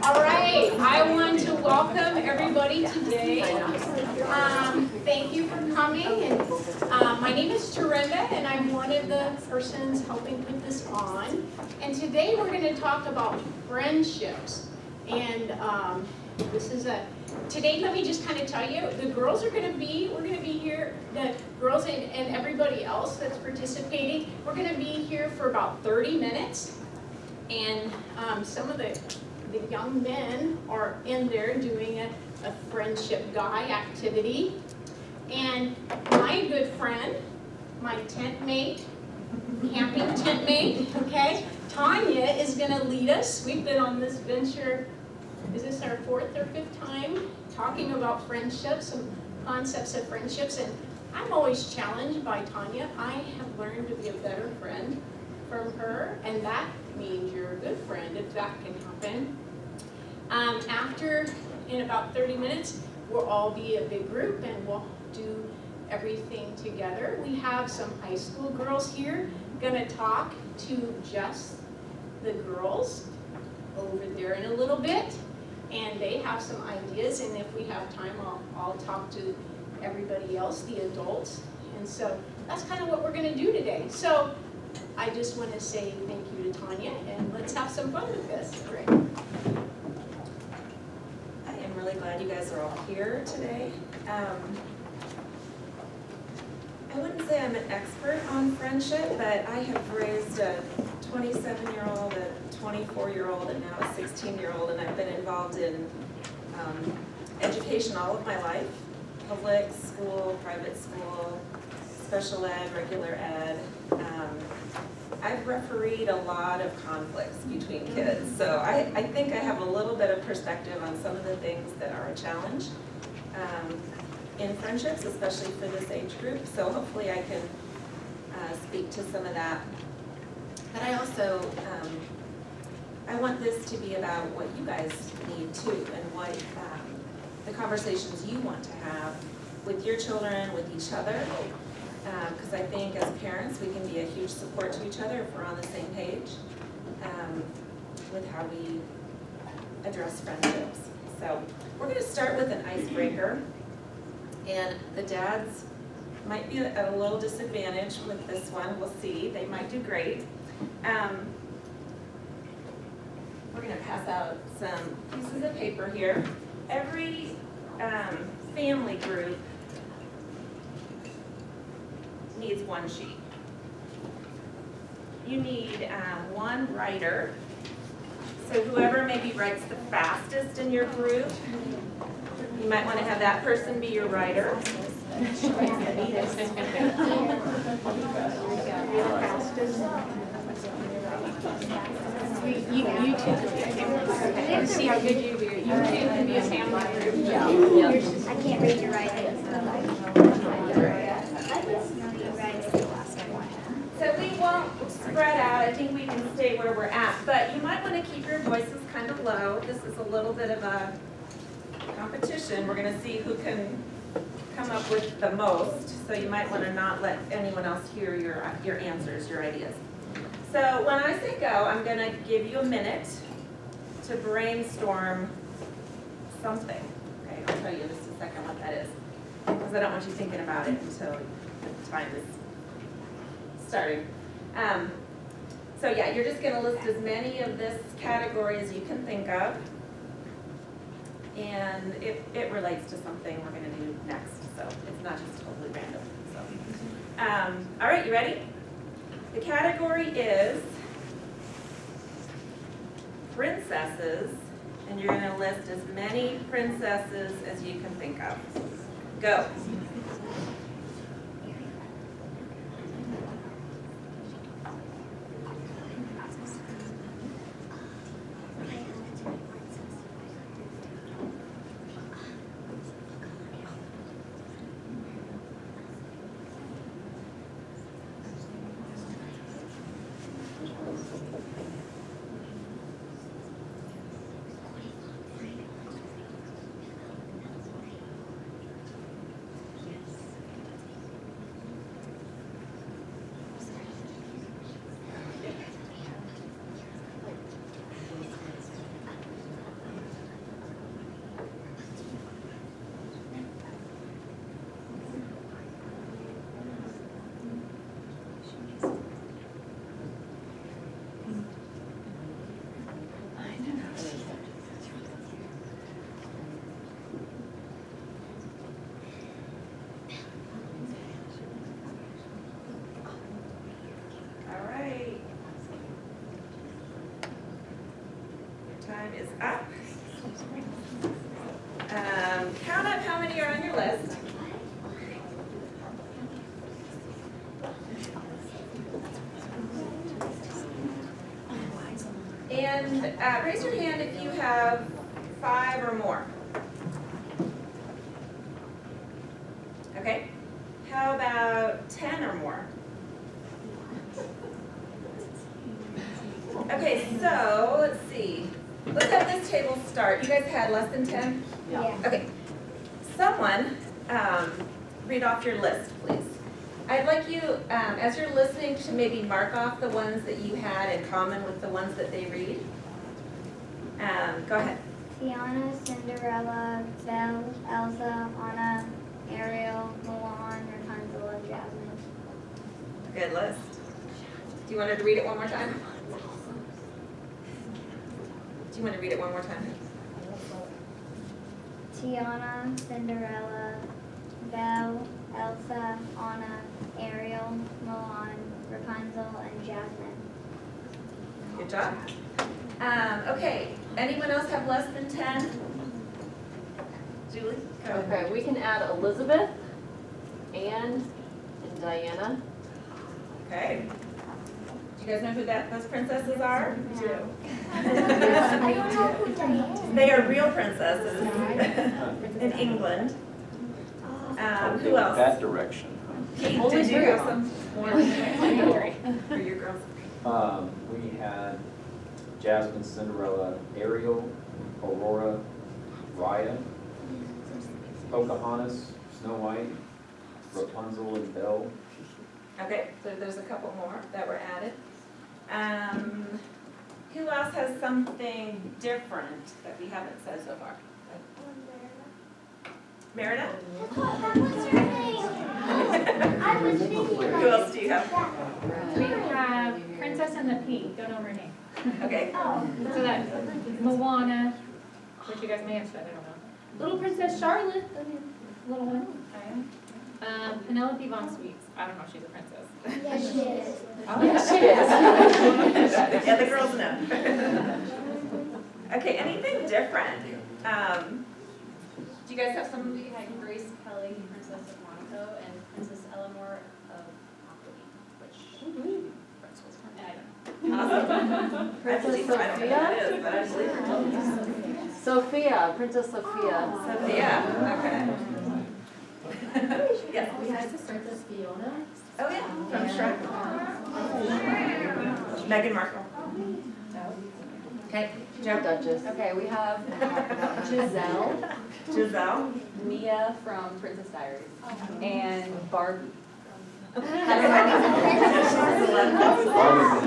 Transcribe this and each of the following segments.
All right, I want to welcome everybody today. Thank you for coming. And my name is Terenda, and I'm one of the persons helping put this on. And today we're going to talk about friendships. And today let me just kind of tell you, the girls we're going to be here, the girls and everybody else that's participating, we're going to be here for about 30 minutes. And some of the young men are in there doing a friendship guy activity. And my good friend, my tent mate, camping tent mate, okay, Tanya is going to lead us. We've been on this venture, is this our 4th or 5th time, talking about friendships, some concepts of friendships. And I'm always challenged by Tanya. I have learned to be a better friend from her, and that means you're a good friend if that can happen. After, in about 30 minutes, we'll all be a big group and we'll do everything together. We have some high school girls here gonna talk to just the girls over there in a little bit, and they have some ideas, and if we have time, I'll talk to everybody else, the adults. And so that's kind of what we're gonna do today. So I just want to say thank you to Tanya, and let's have some fun with this. Great. I am really glad you guys are all here today. I wouldn't say I'm an expert on friendship, but I have raised a 27-year-old, a 24-year-old, and now a 16-year-old, and I've been involved in education all of my life, public school, private school, special ed, regular ed. I've refereed a lot of conflicts between kids, so I think I have a little bit of perspective on some of the things that are a challenge in friendships, especially for this age group, so hopefully I can speak to some of that. But I also, I want this to be about what you guys need too, and what the conversations you want to have with your children, with each other. Because I think as parents, we can be a huge support to each other if we're on the same page with how we address friendships. So we're going to start with an icebreaker. And the dads might be at a little disadvantage with this one. We'll see. They might do great. We're going to pass out some pieces of paper here. Every family group needs one sheet. You need one writer. So whoever maybe writes the fastest in your group, you might want to have that person be your writer. You two can see how good you do. You two can be a family group. I can't read your writing. So we won't spread out. I think we can stay where we're at. But you might want to keep your voices kind of low. This is a little bit of a competition. We're going to see who can come up with the most. So you might want to not let anyone else hear your answers, your ideas. So when I say go, I'm going to give you a minute to brainstorm something. Okay, I'll tell you in just a second what that is, because I don't want you thinking about it until the time is starting. So yeah, you're just going to list as many of this category as you can think of, and it relates to something we're going to do next, so it's not just totally random. So, all right, you ready? The category is princesses, and you're going to list as many princesses as you can think of. Go. Time is up. Count up how many are on your list. And raise your hand if you have 5 or more. Okay. How about 10 or more? Okay, so let's see. Let's have this table start. You guys had less than 10? Yeah. Okay. Someone read off your list, please. I'd like you, as you're listening, to maybe mark off the ones that you had in common with the ones that they read. Go ahead. Tiana, Cinderella, Belle, Elsa, Anna, Ariel, Mulan, Rapunzel, and Jasmine. Good list. Do you want her to read it one more time? Do you want to read it one more time? Tiana, Cinderella, Belle, Elsa, Anna, Ariel, Mulan, Rapunzel, and Jasmine. Good job. Okay, anyone else have less than 10? Julie? Go ahead. Okay, we can add Elizabeth, Anne, and Diana. Okay. Do you guys know who those princesses are? I don't know who that is. They are real princesses in England. Who else? That direction. Pete, Only did you three have of some more for your girls? We had Jasmine, Cinderella, Ariel, Aurora, Raya, Pocahontas, Snow White, Rapunzel, and Belle. Okay, so there's a couple more that were added. Who else has something different that we haven't said so far? Merida? What's her name? I was thinking Who else do you have? We have Princess and the Pea, don't know her name. Okay. Oh. So that's Moana, which you guys may have said, I don't know. Little Princess Charlotte, the little one. Penelope Von Sweets, I don't know if she's a princess. Yes, she is. Yes, she is. Yeah, the girls know. Okay, anything different? Do you guys have some? We had Grace Kelly, Princess of Monaco, and Princess Eleanor of Aquitaine, which and I don't know. Awesome. Princess I don't know who that Sophia. is, but I believe her. Sophia, Princess Sophia. Sophia, okay. Yeah. We had Princess Fiona. Oh, yeah, from Shrek. Meghan Markle. Okay, Joe. Duchess. Okay, we have Giselle, Giselle. Mia from Princess Diaries, and Barbie.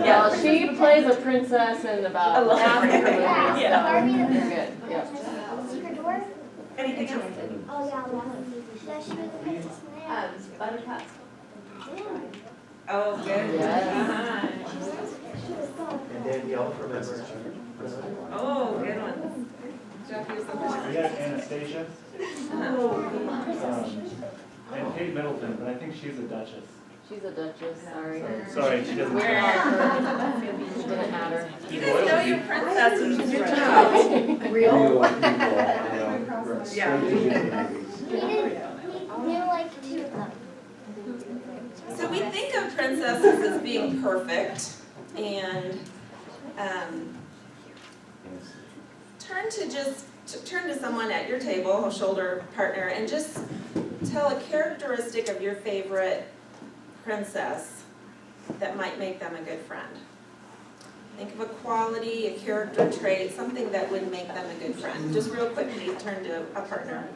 Yeah, she plays a princess in I about love half of her her. movies. Yeah. Barbie the They're good, yeah. Secret Door? Anything else? Oh, yeah, yeah, she was the princess now. Buttercup. Oh, good. Yes. And then you also remember. Oh, good one. Jeff, you have something? We got Anastasia, and Kate Middleton, but I think she's a duchess. She's a duchess, sorry. Sorry, she doesn't. We're on her. Didn't matter. You guys know your princesses. Good job. Real Yeah. He knew like 2 of them. So we think of princesses as being perfect, and turn to someone at your table, a shoulder partner, and just tell a characteristic of your favorite princess that might make them a good friend. Think of a quality, a character trait, something that would make them a good friend. Just real quickly, turn to a partner.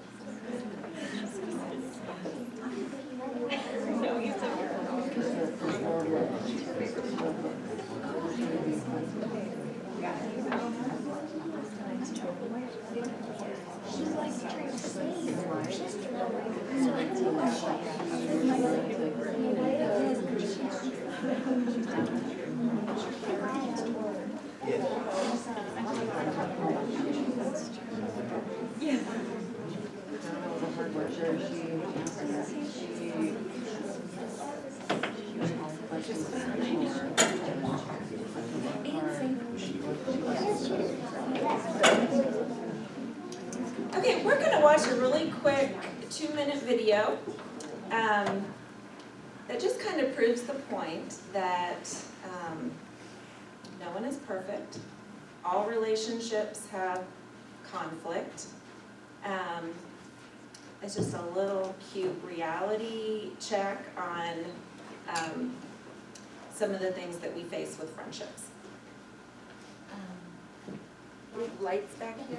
watch a really quick 2-minute video that just kind of proves the point that no one is perfect. All relationships have conflict. It's just a little cute reality check on some of the things that we face with friendships. Lights back here?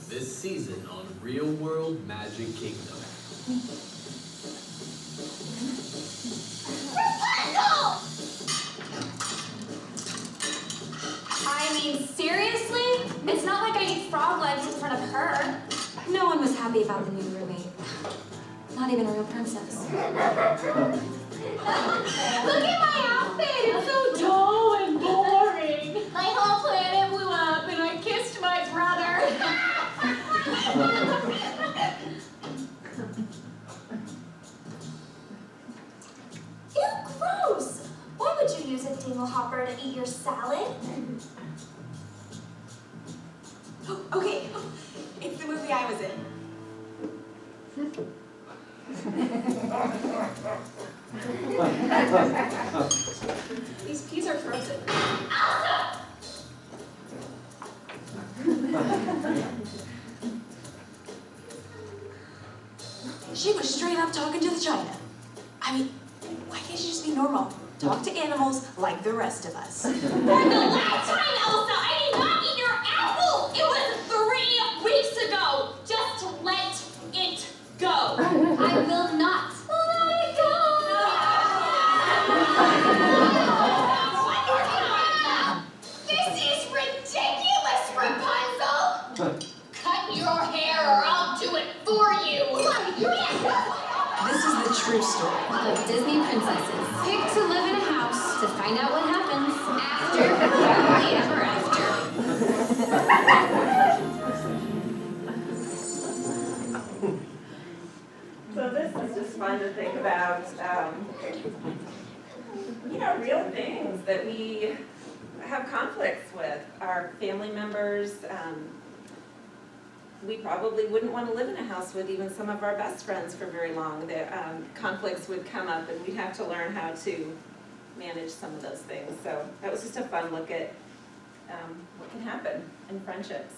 This season on Real World Magic Kingdom. I mean, seriously? It's not like I eat frog legs in front of her. No one was happy about the new roommate. Not even a real princess. Look at my outfit! It's so dull and boring. My whole planet blew up and I kissed my brother. Ew, gross! Why would you use a dinglehopper to eat your salad? Okay, it's the movie I was in. These peas are frozen. She was straight up talking to the china. I mean, why can't she just be normal? Talk to animals like the rest of us. For the last time, Elsa, I did not eat your apple! It was 3 weeks ago! Just let it go! I will not let it go! This is ridiculous, Rapunzel! Cut your hair or I'll do it for you! This is the true story of Disney princesses picked to live in a house to find out what happens after happily ever after. So this is just fun to think about, real things that we have conflicts with. Our family members, we probably wouldn't want to live in a house with even some of our best friends for very long. The conflicts would come up and we'd have to learn how to manage some of those things. So that was just a fun look at what can happen in friendships.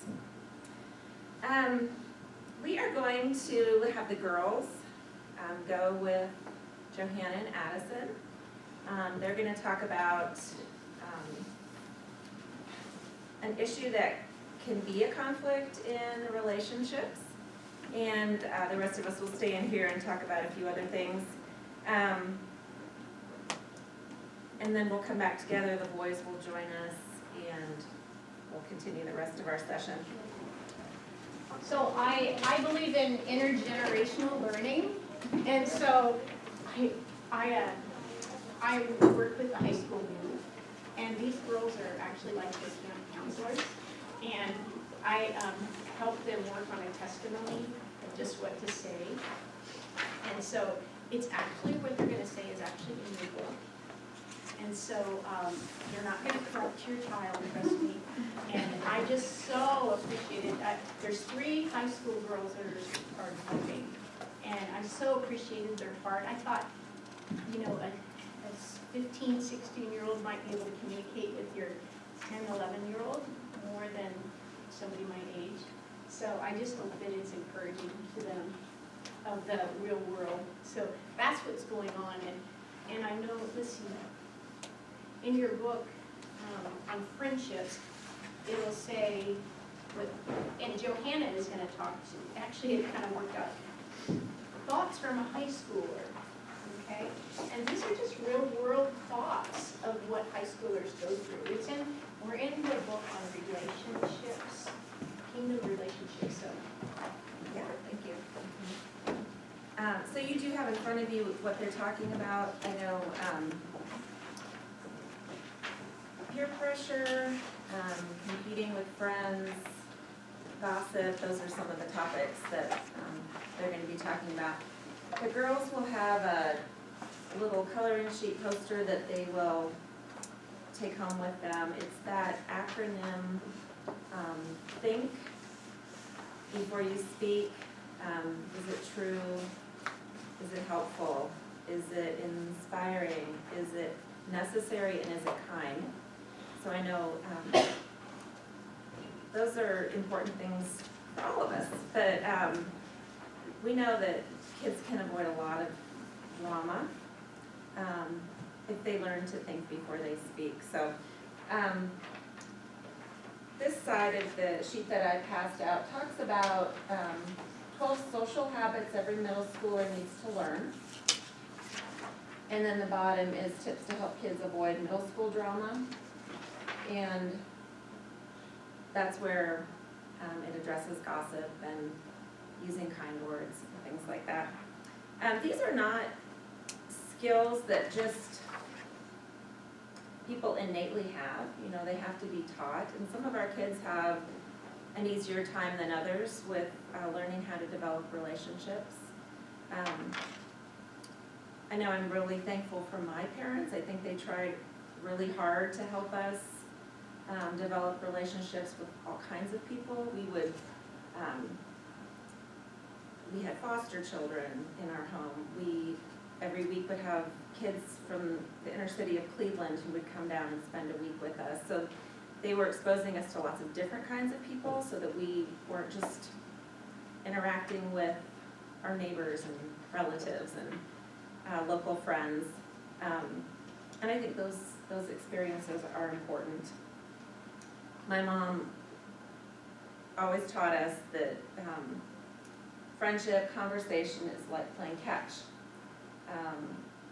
We are going to have the girls go with Johanna and Addison. They're going to talk about an issue that can be a conflict in relationships, and the rest of us will stay in here and talk about a few other things. And then we'll come back together, the boys will join us, and we'll continue the rest of our session. So I believe in intergenerational learning, and so I work with the high school youth, and these girls are actually like the camp counselors, and I help them work on a testimony of just what to say, and so it's actually what they're going to say is actually in your book. And so you're not going to corrupt your child, trust me. And I just so appreciated that. There's 3 high school girls that are helping. And I so appreciated their part. I thought, a 15, 16-year-old might be able to communicate with your 10, 11-year-old more than somebody my age. So I just hope that it's encouraging to them of the real world. So that's what's going on. And I know, listen, in your book on friendships, it'll say, and Johanna is going to talk to, actually it kind of worked out, thoughts from a high schooler, okay? And these are just real world thoughts of what high schoolers go through. We're in the book on relationships, kingdom relationships, so. Yeah, thank you. So you do have in front of you what they're talking about. I know peer pressure, competing with friends, gossip, those are some of the topics that they're going to be talking about. The girls will have a little coloring sheet poster that they will take home with them. It's that acronym, think before you speak. Is it true? Is it helpful? Is it inspiring? Is it necessary, and is it kind? So I know those are important things for all of us, but we know that kids can avoid a lot of drama if they learn to think before they speak. So this side of the sheet that I passed out talks about 12 social habits every middle schooler needs to learn. And then the bottom is tips to help kids avoid middle school drama. And that's where it addresses gossip and using kind words and things like that. These are not skills that just people innately have. You know, they have to be taught. And some of our kids have an easier time than others with learning how to develop relationships. I know I'm really thankful for my parents. I think they tried really hard to help us develop relationships with all kinds of people. We had foster children in our home. We, every week, would have kids from the inner city of Cleveland who would come down and spend a week with us. So they were exposing us to lots of different kinds of people so that we weren't just interacting with our neighbors and relatives and local friends. And I think those experiences are important. My mom always taught us that friendship, conversation is like playing catch.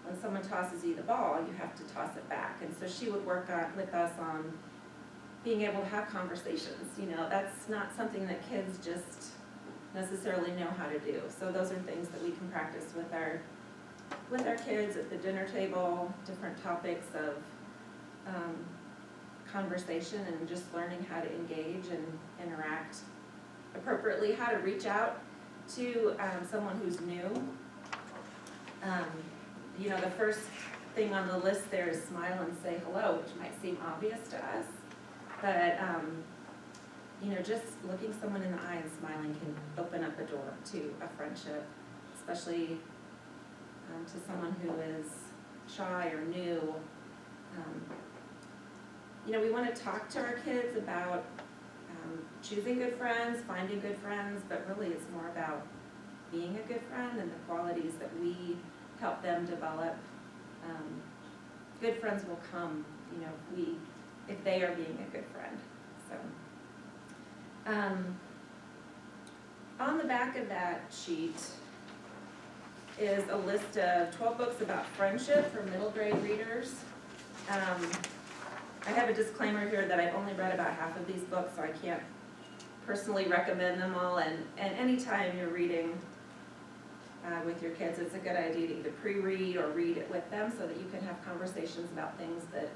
When someone tosses you the ball, you have to toss it back. And so she would work with us on being able to have conversations. You know, that's not something that kids just necessarily know how to do. So those are things that we can practice with our kids at the dinner table, different topics of conversation and just learning how to engage and interact appropriately, how to reach out to someone who's new. You know, the first thing on the list there is smile and say hello, which might seem obvious to us, but you know, just looking someone in the eye and smiling can open up a door to a friendship, especially to someone who is shy or new. You know, we want to talk to our kids about choosing good friends, finding good friends, but really it's more about being a good friend and the qualities that we help them develop. Good friends will come, you know, if they are being a good friend. So, on the back of that sheet is a list of 12 books about friendship for middle grade readers. I have a disclaimer here that I've only read about half of these books, so I can't personally recommend them all. And anytime you're reading with your kids, it's a good idea to either pre-read or read it with them so that you can have conversations about things that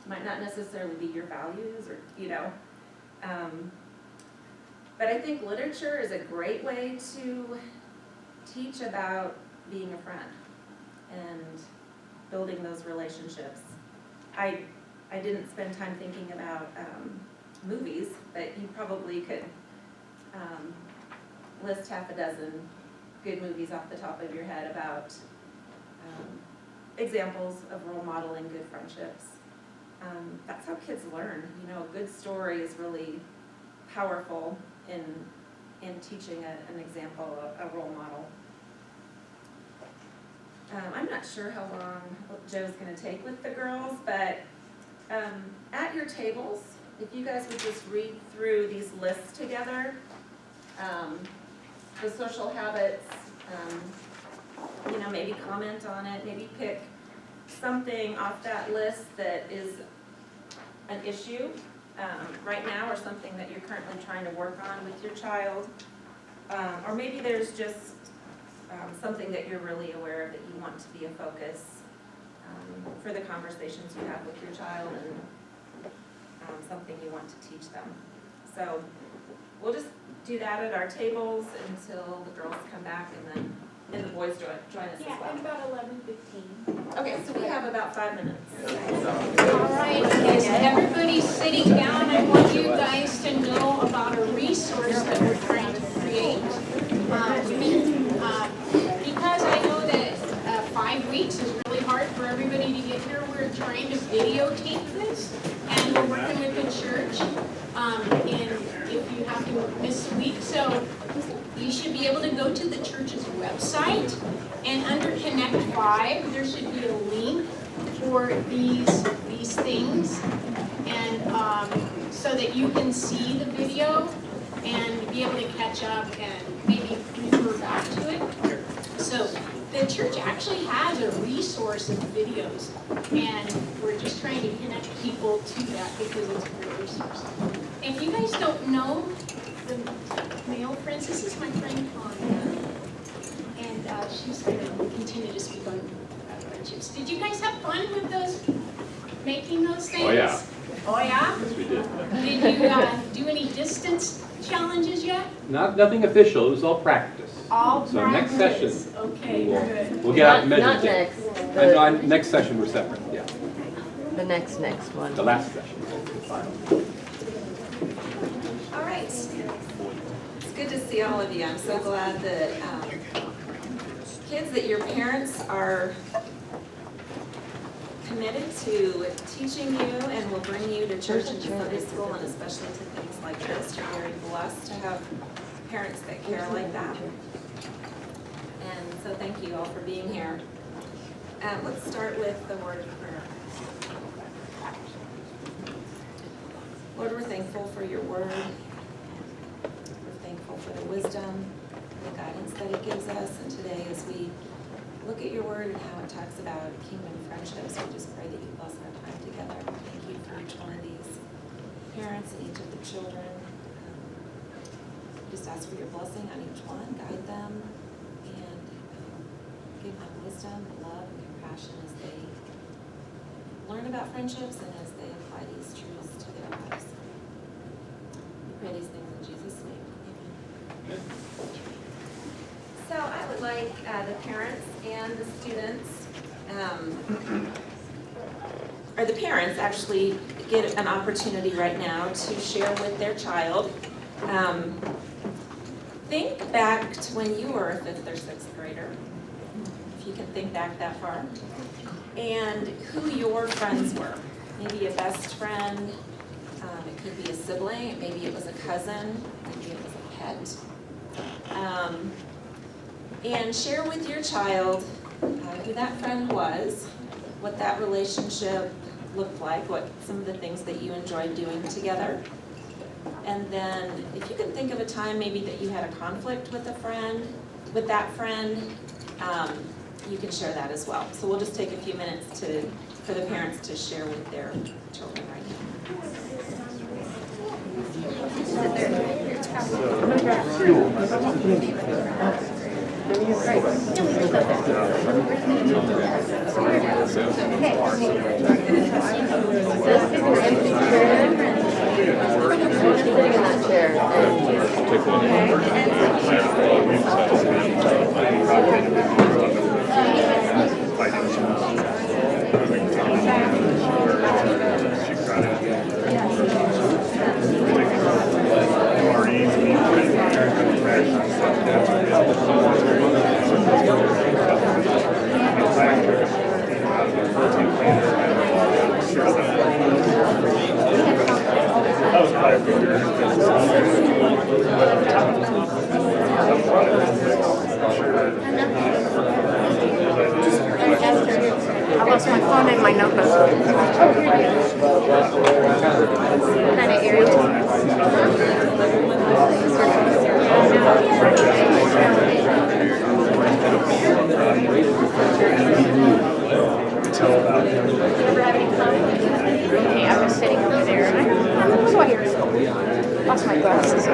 might not necessarily be your values, or, you know. But I think literature is a great way to teach about being a friend and building those relationships. I didn't spend time thinking about movies, but you probably could list half a dozen good movies off the top of your head about examples of role modeling good friendships. That's how kids learn. You know, a good story is really powerful in teaching an example, a role model. I'm not sure how long Joe's going to take with the girls, but at your tables, if you guys would just read through these lists together, the social habits, you know, maybe comment on it, maybe pick something off that list that is an issue right now, or something that you're currently trying to work on with your child, or maybe there's just something that you're really aware of that you want to be a focus for the conversations you have with your child, and something you want to teach them. So we'll just do that at our tables until the girls come back and the boys join us as Yeah, well. at about 11:15. Okay, so we have about 5 minutes. All right, as everybody's sitting down, I want you guys to know about a resource that we're trying to create. Because I know that 5 weeks is really hard for everybody to get here, we're trying to videotape this, and we're working with the church. And if you have to miss a week, so you should be able to go to the church's website, and under Connect 5, there should be a link for these things, and so that you can see the video and be able to catch up and maybe refer back to it. So the church actually has a resource of videos, and we're just trying to connect people to that because it's a great resource. If you guys don't know the male friends, this is my friend Tanya, and she's going to continue to speak on friendships. Did you guys have fun with those, making those things? Oh, yeah. Oh, yeah? Yes, we did. Did you do any distance challenges yet? Nothing official, it was all practice. All So next practice. session, Okay, we'll- good. We'll get out and measure. Not it. next, Next session we're separate, yeah, the next one. the last session, the final. All right. It's good to see all of you. I'm so glad that kids, that your parents are committed to teaching you and will bring you to church and to Sunday school, and especially to things like this. You're very blessed to have parents that care like that. And so thank you all for being here. Let's start with the word of prayer. Lord, we're thankful for your word. We're thankful for the wisdom, the guidance that it gives us. And today, as we look at your word and how it talks about kingdom friendships, we just pray that you bless our time together. Thank you for each one of these parents and each of the children. Just ask for your blessing on each one, guide them, and give them wisdom, love, and compassion as they learn about friendships and as they apply these truths to their lives. We pray these things in Jesus' name. Amen. So I would like the parents and the students, or the parents actually get an opportunity right now to share with their child. Think back to when you were a 5th or 6th grader, if you can think back that far, and who your friends were. Maybe a best friend, it could be a sibling, maybe it was a cousin, maybe it was a pet. And share with your child who that friend was, what that relationship looked like, what some of the things that you enjoyed doing together. And then if you can think of a time maybe that you had a conflict with a friend, with that friend, you can share that as well. So we'll just take a few minutes for the parents to share with their children right Sitting in that chair. I lost my phone and my notebook. Kind of irritating. Okay, I was sitting over there. How do I lost my glasses.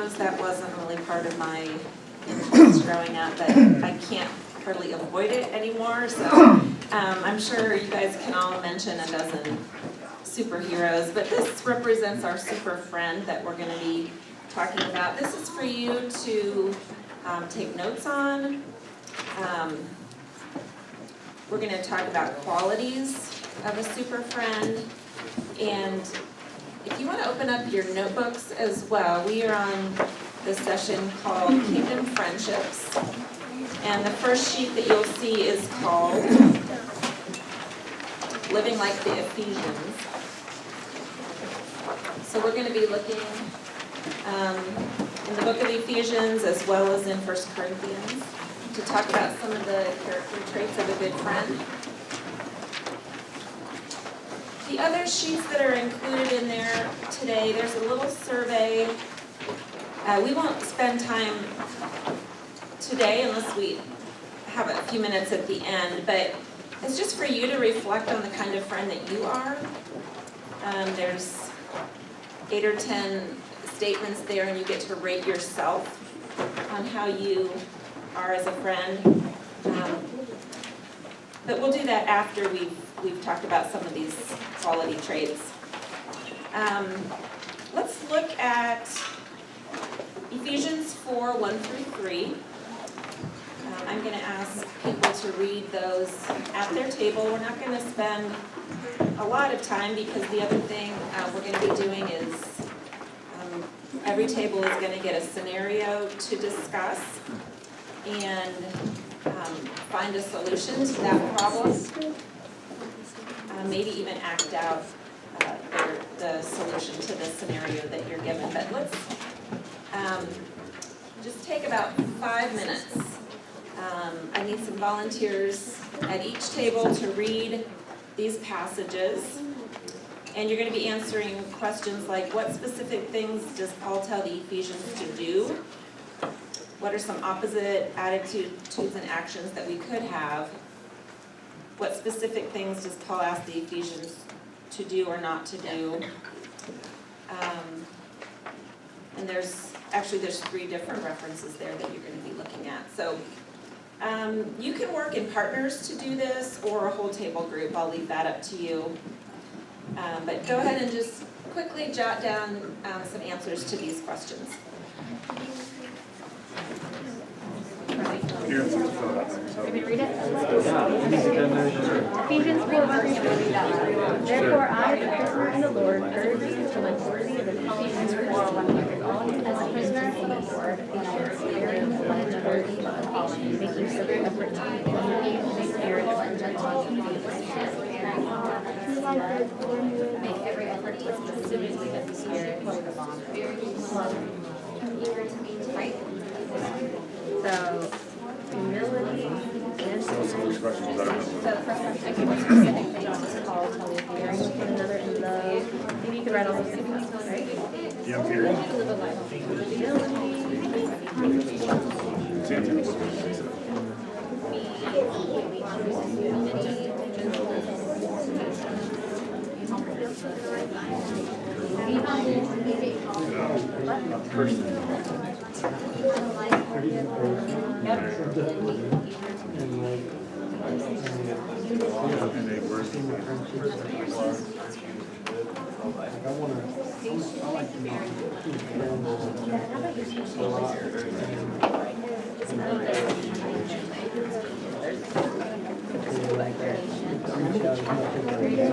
heroes, that wasn't really part of my interest growing up, but I can't hardly avoid it anymore, so I'm sure you guys can all mention a dozen superheroes, but this represents our super friend that we're gonna be talking about. This is for you to take notes on. We're gonna talk about qualities of a super friend, and if you wanna open up your notebooks as well, we are on the session called Kingdom Friendships. And the first sheet that you'll see is called Living Like the Ephesians. So we're going to be looking in the book of Ephesians as well as in 1 Corinthians to talk about some of the character traits of a good friend. The other sheets that are included in there today, there's a little survey. We won't spend time today unless we have a few minutes at the end, but it's just for you to reflect on the kind of friend that you are. There's 8 or 10 statements there, and you get to rate yourself on how you are as a friend. But we'll do that after we've talked about some of these quality traits. Let's look at Ephesians 4, 1 through 3. I'm going to ask people to read those at their table. We're not going to spend a lot of time because the other thing we're going to be doing is every table is going to get a scenario to discuss and find a solution to that problem. Maybe even act out the solution to the scenario that you're given. But let's just take about 5 minutes. I need some volunteers at each table to read these passages. And you're going to be answering questions like, what specific things does Paul tell the Ephesians to do? What are some opposite attitudes and actions that we could have? What specific things does Paul ask the Ephesians to do or not to do? And there's 3 different references there that you're going to be looking at. So you can work in partners to do this or a whole table group. I'll leave that up to you. But go ahead and just quickly jot down some answers to these questions. Can we read it? Ephesians 4, 1 through 3. Therefore I, the prisoner in the Lord, urge you to live worthy of the calling you were called. As a prisoner in the Lord, be persevering in one another of the calling, making every effort to be in the spirit of Gentiles and make every effort to specifically of the spirit of the bond. Right. So, humility, and so the first one, I give you specific things to call, tell me if you're bearing with one another in love. Maybe you could write all those things down, right? Yeah, I'm here. Live a life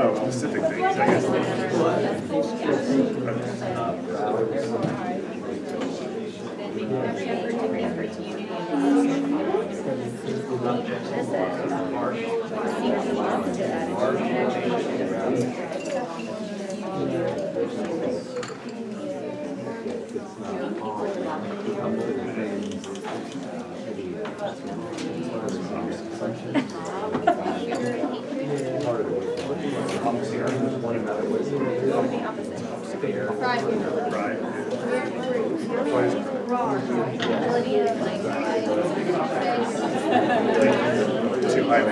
Oh, specific things, I guess. Too high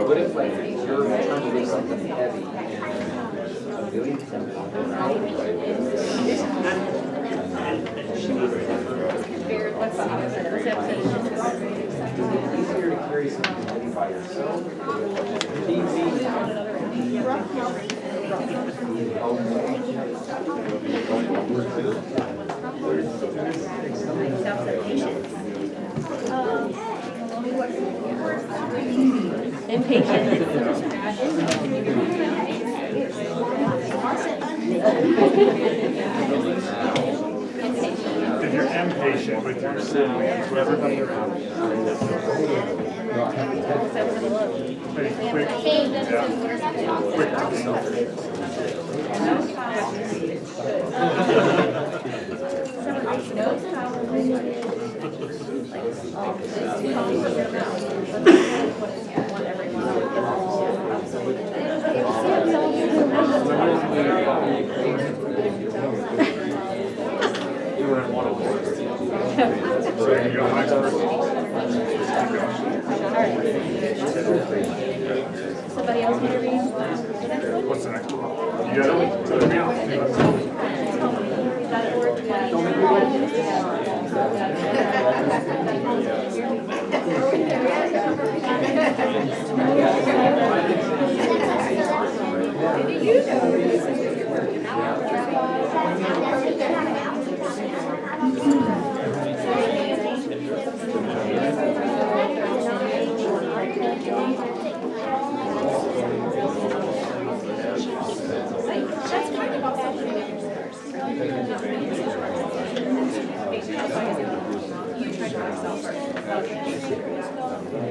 What if like you're trying to do something heavy and a billion easier to carry something heavy by yourself. If you're impatient with your siblings, with everybody around you. Pretty quick. Yeah. Quick to self. So you go next person. Somebody else want to read? What's the next one? You got it?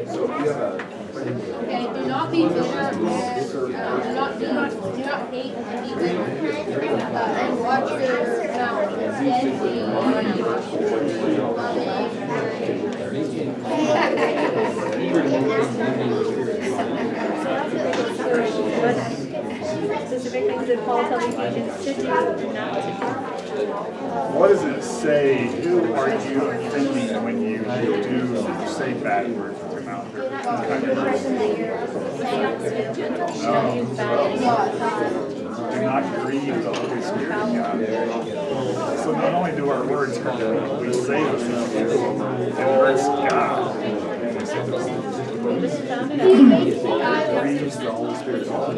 So Okay, do not be bitter and do not hate and be bitter and watch your mouth. Instead, be loving. Specific things that Paul tells Ephesians to do, not to do. what does it say? Who are you offending when you do say bad words with your mouth? Or kind of words? No. Do not grieve the Holy Spirit of God. So not only do our words hurt, we say those things, it hurts God. Grieves the Holy Spirit of God.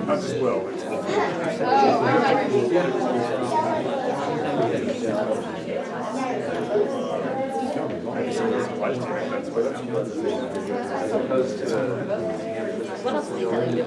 Not just will, it's What else did he tell you?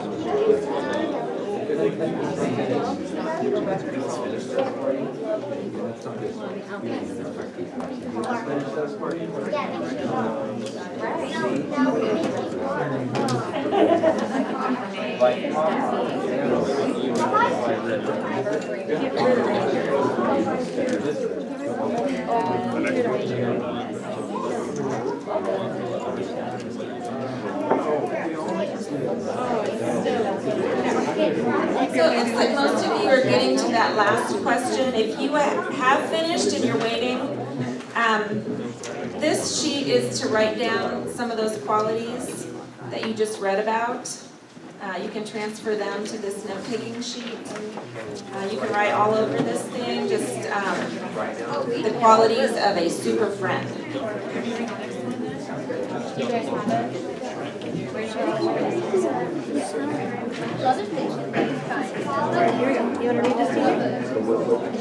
So it looks like most of you are getting to that last question. If you have finished and you're waiting, this sheet is to write down some of those qualities that you just read about. You can transfer them to this note-taking sheet. You can write all over this thing, just the qualities of a super friend. Do you guys have it? Where's your Here we go. You want to read this to me?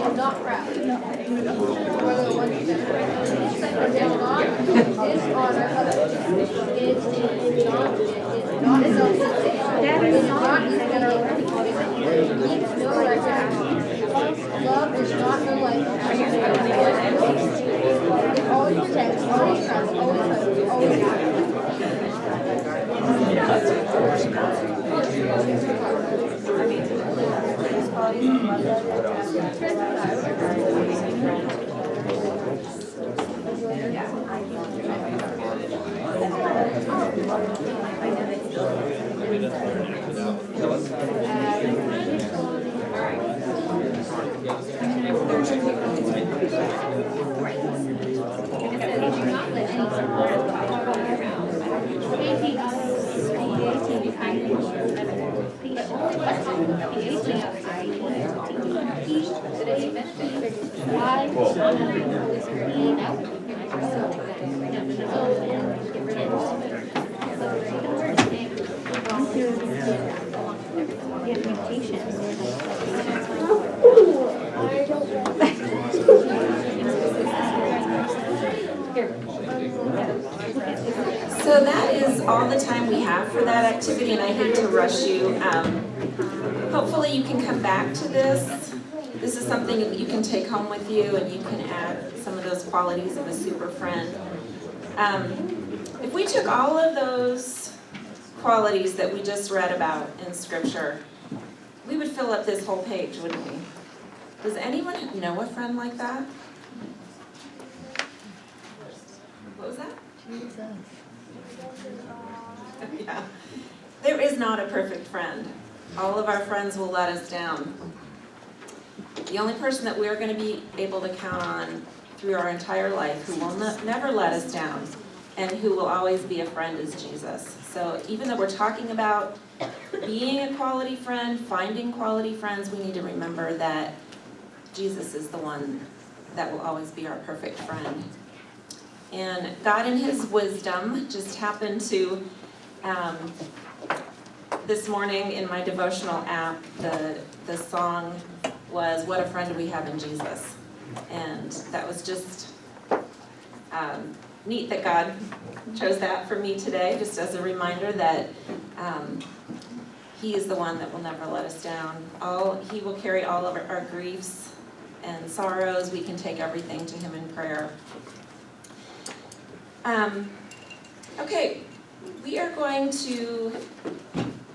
I'm not proud. Whether the one who separates us or down not dishonor others. It's not self-sufficient. It's not keeps no record. Love is not no life. It always protects, always trusts, always hopes, always So that is all the time we have for that activity, and I hate to rush you. Hopefully you can come back to this. This is something that you can take home with you, and you can add some of those qualities of a super friend. If we took all of those qualities that we just read about in Scripture, we would fill up this whole page, wouldn't we? Does anyone know a friend like that? What was that? Yeah. There is not a perfect friend. All of our friends will let us down. The only person that we're going to be able to count on through our entire life who will never let us down and who will always be a friend is Jesus. So even though we're talking about being a quality friend, finding quality friends, we need to remember that Jesus is the one that will always be our perfect friend. And God in His wisdom just happened to, this morning in my devotional app, the song was "What a Friend We Have in Jesus." And that was just neat that God chose that for me today, just as a reminder that He is the one that will never let us down. He will carry all of our griefs and sorrows. We can take everything to Him in prayer. Okay, we are going to,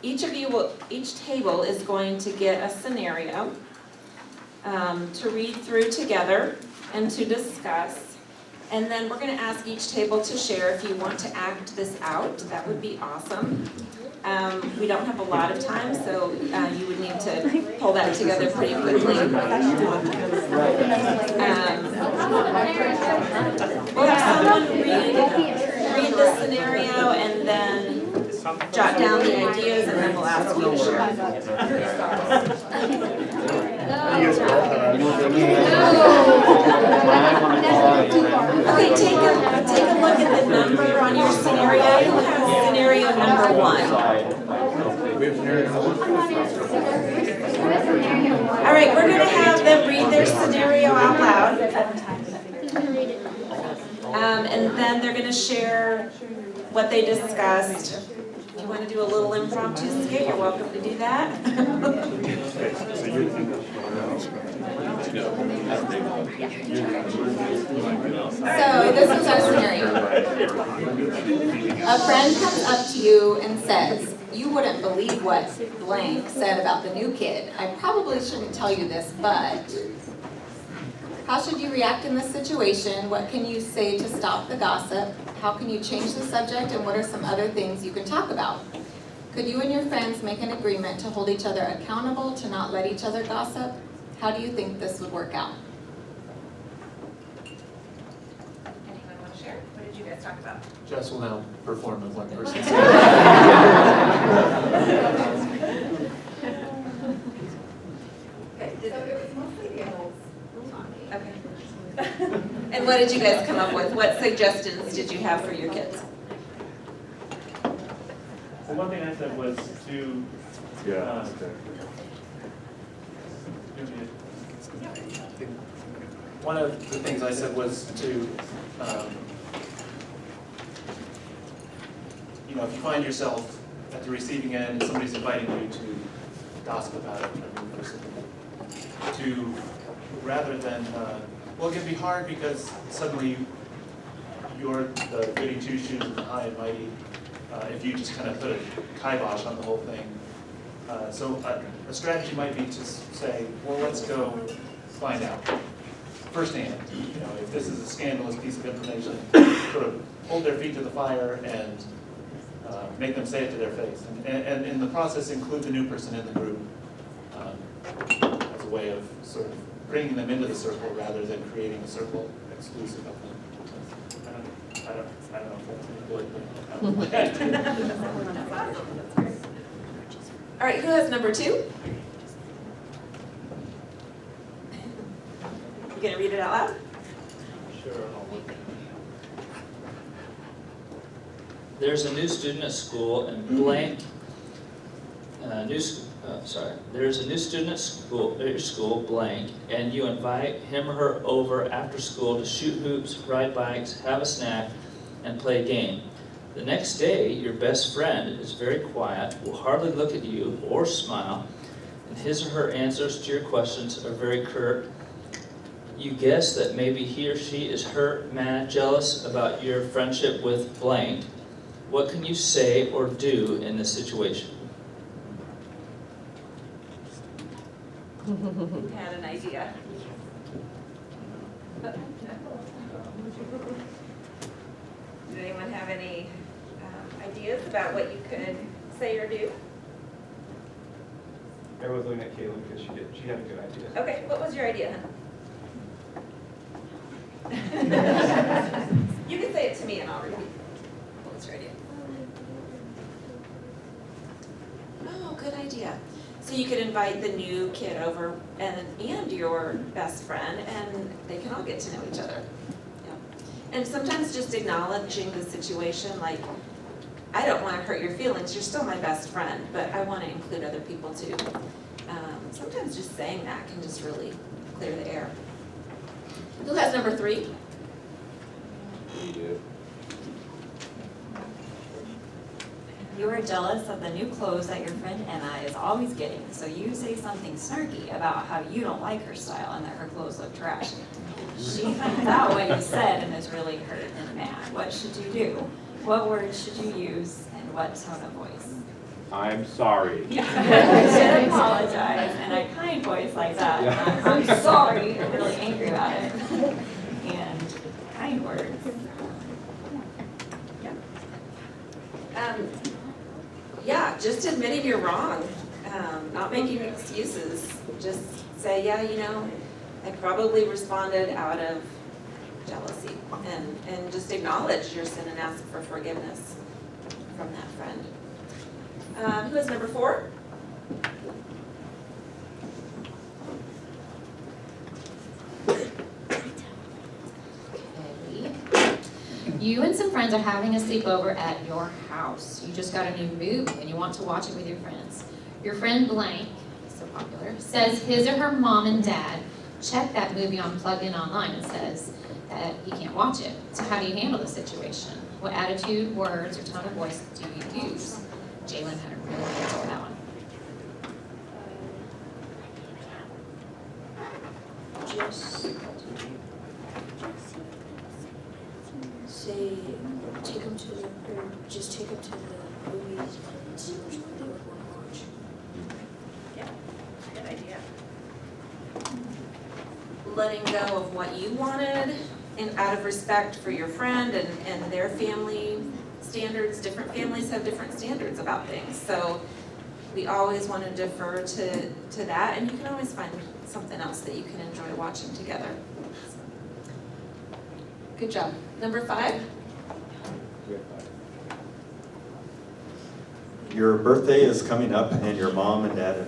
each table is going to get a scenario to read through together and to discuss. And then we're going to ask each table to share if you want to act this out. That would be awesome. We don't have a lot of time, so you would need to pull that together pretty quickly. We'll have someone read the scenario and then jot down the ideas, and then we'll ask you to share. Okay, take a look at the number on your scenario. You have scenario number 1. All right, we're going to have them read their scenario out loud. And then they're going to share what they discussed. If you want to do a little impromptu skit, you're welcome to do that. So this is our scenario. A friend comes up to you and says, "You wouldn't believe what blank said about the new kid. I probably shouldn't tell you this, but how should you react in this situation? What can you say to stop the gossip? How can you change the subject? And what are some other things you can talk about? Could you and your friends make an agreement to hold each other accountable to not let each other gossip? How do you think this would work out?" Anyone want to share? What did you guys talk about? Jess will now perform as one person. Okay. And what did you guys come up with? What suggestions did you have for your kids? Well, one thing I said was to One of the things I said was to, you know, if you find yourself at the receiving end and somebody's inviting you to gossip about a new person, to, rather than, well, it can be hard because suddenly you're the goody two-shoes and the high and mighty, if you just kind of put a kibosh on the whole thing. So a strategy might be to say, well, let's go find out firsthand. You know, if this is a scandalous piece of information, sort of hold their feet to the fire and make them say it to their face. And in the process, include the new person in the group as a way of sort of bringing them into the circle rather than creating a circle exclusive of them. I don't know if that's any good, but All right, who has number 2? You gonna read it out loud? Sure. There's a new student at school and blank, there's a new student at your school, blank, and you invite him or her over after school to shoot hoops, ride bikes, have a snack, and play a game. The next day, your best friend is very quiet, will hardly look at you or smile, and his or her answers to your questions are very curt. You guess that maybe he or she is hurt, mad, jealous about your friendship with blank. What can you say or do in this situation? Who had an idea? Did anyone have any ideas about what you could say or do? I was looking at Caitlin because she had a good idea. Okay, what was your idea, hon? You can say it to me and I'll repeat. What was your idea? Oh, good idea. So you could invite the new kid over and your best friend, and they can all get to know each other. Yeah. And sometimes just acknowledging the situation, like, I don't want to hurt your feelings, you're still my best friend, but I want to include other people too. Sometimes just saying that can just really clear the air. Who has number 3? You are jealous of the new clothes that your friend Emma is always getting, so you say something snarky about how you don't like her style and that her clothes look trash. She finds out what you said and is really hurt and mad. What should you do? What words should you use and what tone of voice? I'm sorry. You should apologize in a kind voice like that. Yeah. I'm sorry, you're really angry about it. And kind words. Yeah, just admitting you're wrong, not making excuses. Just say, yeah, you know, I probably responded out of jealousy, and just acknowledge your sin and ask for forgiveness from that friend. Who is number 4? You and some friends are having a sleepover at your house. You just got a new movie and you want to watch it with your friends. Your friend blank, so popular, says his or her mom and dad check that movie on Plug In Online and says that he can't watch it. So how do you handle the situation? What attitude, words, or tone of voice do you use? Jalen had a really good answer for that one. Just take them to the movies and see which one they would want to watch. Yeah, good idea. Letting go of what you wanted and out of respect for your friend and their family standards. Different families have different standards about things. So we always want to defer to that, and you can always find something else that you can enjoy watching together. Good job. Number 5. Your birthday is coming up and your mom and dad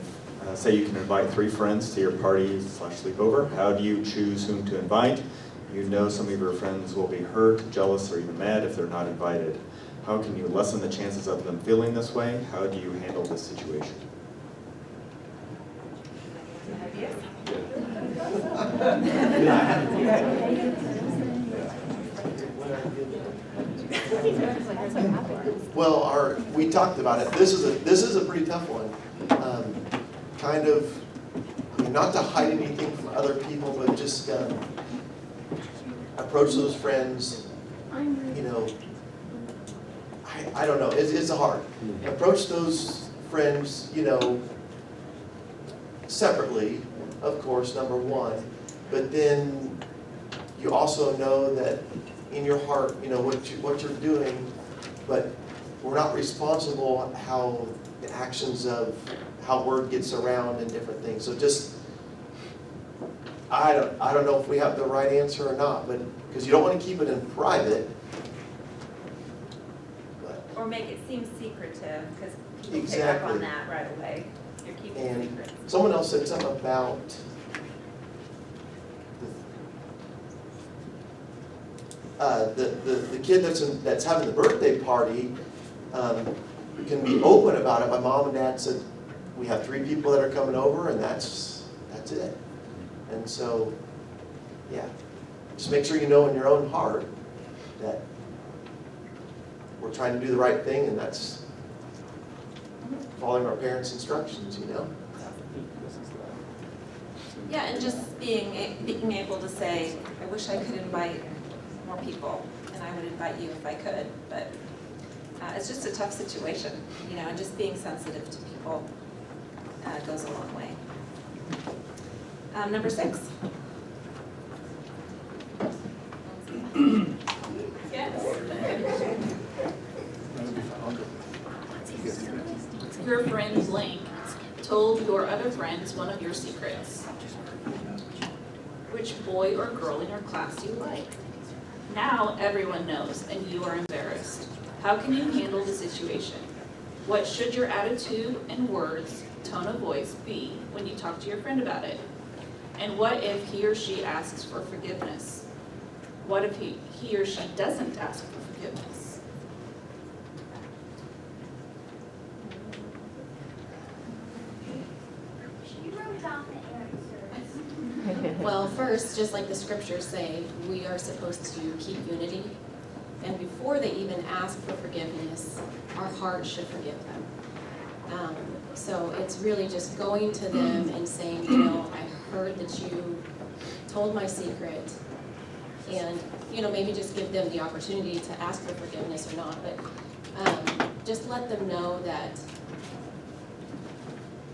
say you can invite 3 friends to your party/sleepover. How do you choose whom to invite? You know some of your friends will be hurt, jealous, or even mad if they're not invited. How can you lessen the chances of them feeling this way? How do you handle this situation? Ideas? Well, we talked about it. This is a pretty tough one. Kind of, I mean, not to hide anything from other people, but just approach those friends, you know, I don't know, it's hard. Approach those friends, you know, separately, of course, number one, but then you also know that in your heart, you know, what you're doing, but we're not responsible how the actions of how word gets around and different things. So just, I don't know if we have the right answer or not, but because you don't want to keep it in private. Or make it seem secretive, because people pick up Exactly. on that right away. You're keeping And secrets. someone else said something about the kid that's having the birthday party can be open about it. My mom and dad said, we have 3 people that are coming over and that's it. And so, yeah, just make sure you know in your own heart that we're trying to do the right thing, and that's following our parents' instructions, you know? Yeah, and just being able to say, I wish I could invite more people, and I would invite you if I could, but it's just a tough situation, you know, and just being sensitive to people goes a long way. Number 6. Your friend blank told your other friends one of your secrets. Which boy or girl in your class do you like? Now everyone knows and you are embarrassed. How can you handle the situation? What should your attitude and words, tone of voice be when you talk to your friend about it? And what if he or she asks for forgiveness? What if he or she doesn't ask for forgiveness? Well, first, just like the scriptures say, we are supposed to keep unity. And before they even ask for forgiveness, our heart should forgive them. So it's really just going to them and saying, you know, I heard that you told my secret. And, you know, maybe just give them the opportunity to ask for forgiveness or not. But just let them know that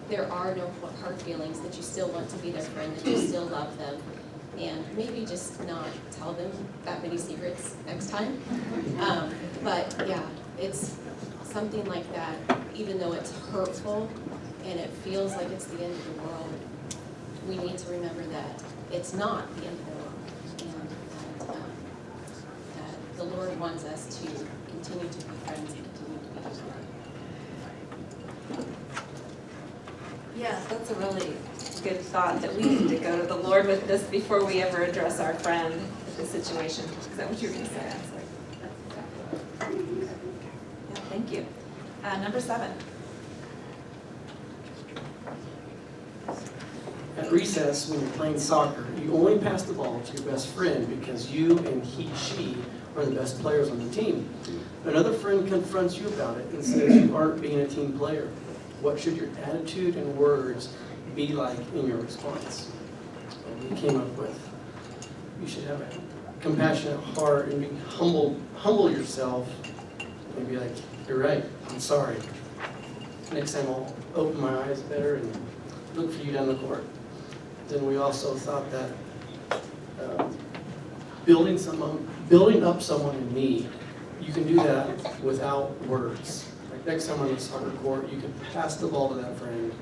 there are no hard feelings, that you still want to be their friend, that you still love them, and maybe just not tell them that many secrets next time. But yeah, it's something like that, even though it's hurtful and it feels like it's the end of the world, we need to remember that it's not the end of the world, and that the Lord wants us to continue to be friends and continue to be united. Yeah, that's a really good thought, that we need to go to the Lord with this before we ever address our friend with the situation. Is that what you were going to say? Yeah, thank you. Number 7. At recess, when you're playing soccer, you only pass the ball to your best friend because you and she are the best players on the team. Another friend confronts you about it and says you aren't being a team player. What should your attitude and words be like in your response? And we came up with, you should have a compassionate heart and be humble yourself and be like, you're right, I'm sorry. Next time I'll open my eyes better and look for you down the court. Then we also thought that building up someone in need, you can do that without words. Like next time on the soccer court, you can pass the ball to that friend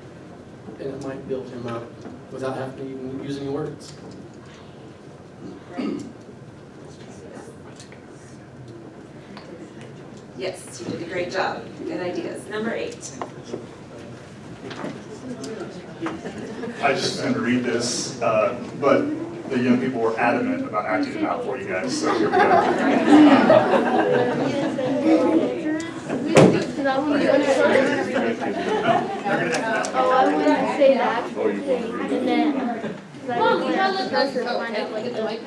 and it might build him up without having to even use any words. Yes, you did a great job. Good ideas. Number 8. I just had to read this, but the young people were adamant about acting it out for you guys, so here we go. Oh, I wouldn't say that. And then, Mom, you gotta let no pressure to find out like Get the mic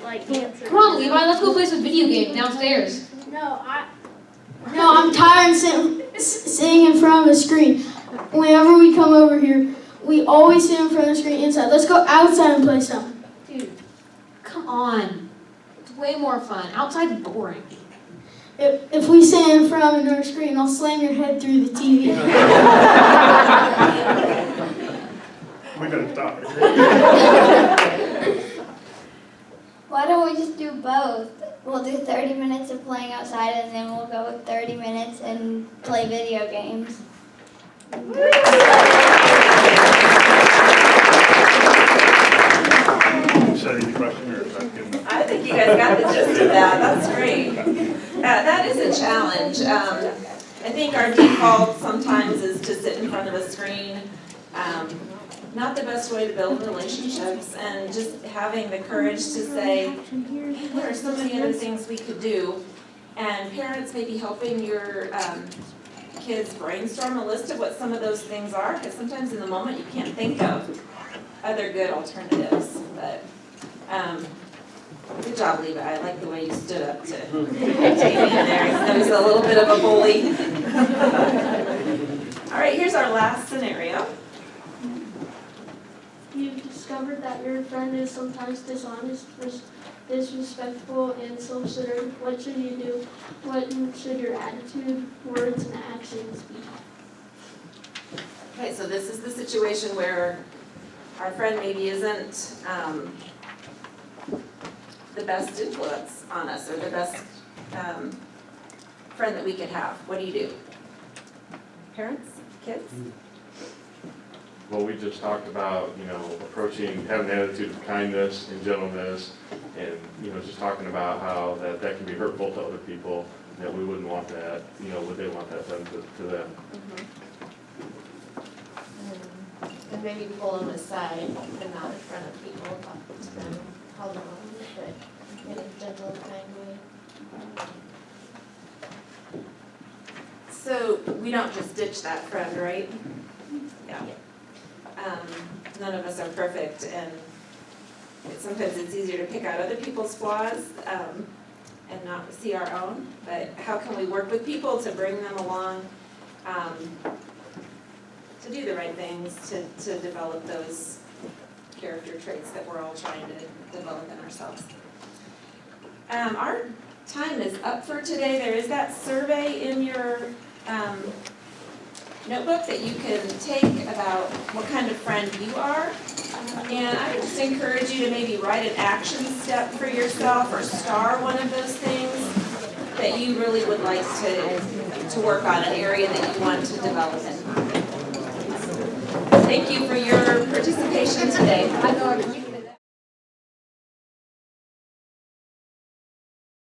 like answer. Come on, Levi, let's go play some video games downstairs. No, I'm tired of sitting in front of a screen. Whenever we come over here, we always sit in front of the screen inside. Let's go outside and play some. Dude, come on. It's way more fun. Outside's boring. If we sit in front of another screen, I'll slam your head through the TV. We better stop. Why don't we just do both? We'll do 30 minutes of playing outside and then we'll go 30 minutes and play video games. Should I read the question or is that good enough? I think you guys got the gist of that, that's great. That is a challenge. I think our default sometimes is to sit in front of a screen. Not the best way to build relationships, and just having the courage to say, what are so many other things we could do? And parents may be helping your kids brainstorm a list of what some of those things are, because sometimes in the moment you can't think of other good alternatives. But good job, Levi. I like the way you stood up to Jamie in there. He was a little bit of a bully. All right, here's our last scenario. You've discovered that your friend is sometimes dishonest, disrespectful, and self-centered. What should you do? What should your attitude, words, and actions be? Okay, so this is the situation where our friend maybe isn't the best influence on us or the best friend that we could have. What do you do? Parents? Kids? Well, we just talked about, approaching, having an attitude of kindness and gentleness, and, just talking about how that can be hurtful to other people, that we wouldn't want that, would they want that done to them? And maybe pull them aside and not in front of people, talk to them, how long, but in a gentle, kind way. So we don't just ditch that friend, right? Yeah. None of us are perfect, and sometimes it's easier to pick out other people's flaws and not see our own. But how can we work with people to bring them along to do the right things, to develop those character traits that we're all trying to develop in ourselves? Our time is up for today. There is that survey in your notebook that you can take about what kind of friend you are. And I would just encourage you to maybe write an action step for yourself or star one of those things that you really would like to work on, an area that you want to develop in. Thank you for your participation today.